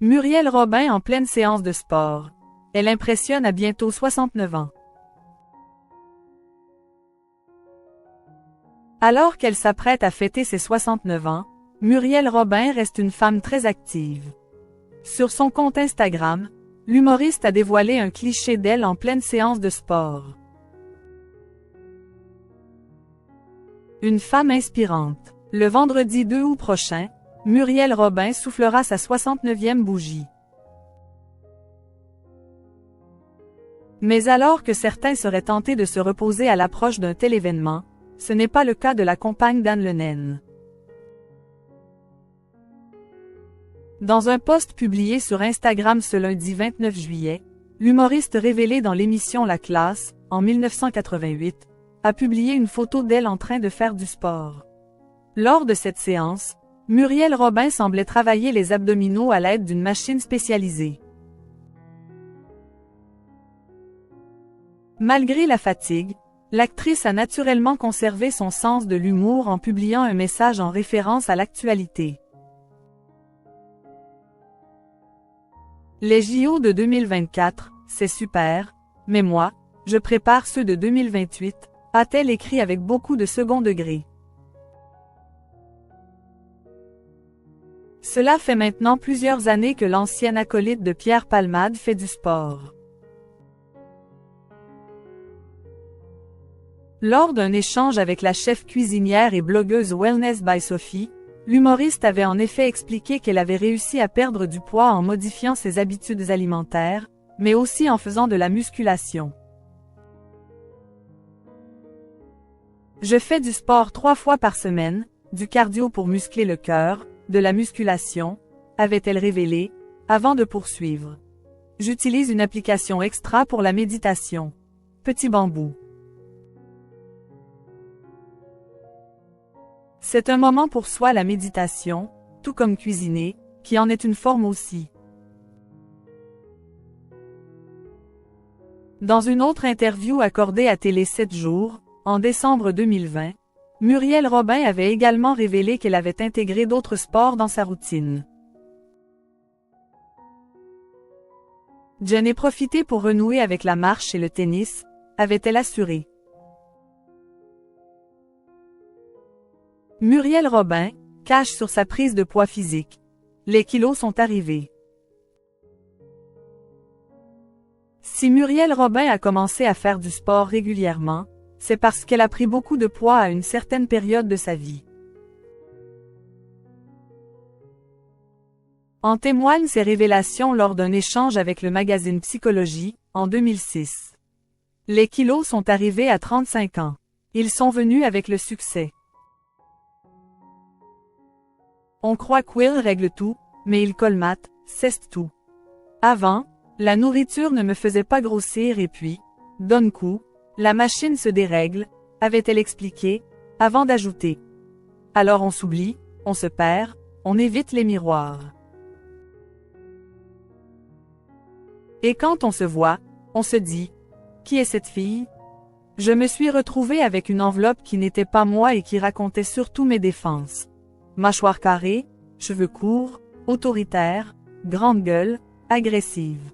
Muriel Robin en pleine séance de sport. Elle impressionne à bientôt 69 ans. Alors qu'elle s'apprête à fêter ses 69 ans, Muriel Robin reste une femme très active. Sur son compte Instagram, l'humoriste a dévoilé un cliché d'elle en pleine séance de sport. Une femme inspirante. Le vendredi 2 août prochain, Muriel Robin soufflera sa 69e bougie. Mais alors que certains seraient tentés de se reposer à l'approche d'un tel événement, ce n'est pas le cas de la compagne d'Anne Lennon. Dans un post publié sur Instagram ce lundi 29 juillet, l'humoriste révélé dans l'émission La Classe, en 1988, a publié une photo d'elle en train de faire du sport. Lors de cette séance, Muriel Robin semblait travailler les abdominaux à l'aide d'une machine spécialisée. Malgré la fatigue, l'actrice a naturellement conservé son sens de l'humour en publiant un message en référence à l'actualité. Les JO de 2024, c'est super, mais moi, je prépare ceux de 2028, a-t-elle écrit avec beaucoup de second degré. Cela fait maintenant plusieurs années que l'ancienne acolyte de Pierre Palmade fait du sport. Lors d'un échange avec la chef cuisinière et blogueuse Wellness by Sophie, l'humoriste avait en effet expliqué qu'elle avait réussi à perdre du poids en modifiant ses habitudes alimentaires, mais aussi en faisant de la musculation. Je fais du sport 3 fois par semaine, du cardio pour muscler le cœur, de la musculation, avait-elle révélé, avant de poursuivre. J'utilise une application extra pour la méditation. Petit bambou. C'est un moment pour soi la méditation, tout comme cuisiner, qui en est une forme aussi. Dans une autre interview accordée à Télé 7 jours, en décembre 2020, Muriel Robin avait également révélé qu'elle avait intégré d'autres sports dans sa routine. J'en ai profité pour renouer avec la marche et le tennis, avait-elle assuré. Muriel Robin cache sur sa prise de poids physique. Les kilos sont arrivés. Si Muriel Robin a commencé à faire du sport régulièrement, c'est parce qu'elle a pris beaucoup de poids à une certaine période de sa vie. En témoignent ses révélations lors d'un échange avec le magazine Psychologie, en 2006. Les kilos sont arrivés à 35 ans. Ils sont venus avec le succès. On croit qu'Will règle tout, mais il colmate, cesse tout. Avant, la nourriture ne me faisait pas grossir et puis, d'un coup, la machine se dérègle, avait-elle expliqué, avant d'ajouter. Alors on s'oublie, on se perd, on évite les miroirs. Et quand on se voit, on se dit, qui est cette fille? Je me suis retrouvée avec une enveloppe qui n'était pas moi et qui racontait surtout mes défenses. Mâchoire carrée, cheveux courts, autoritaire, grande gueule, agressive.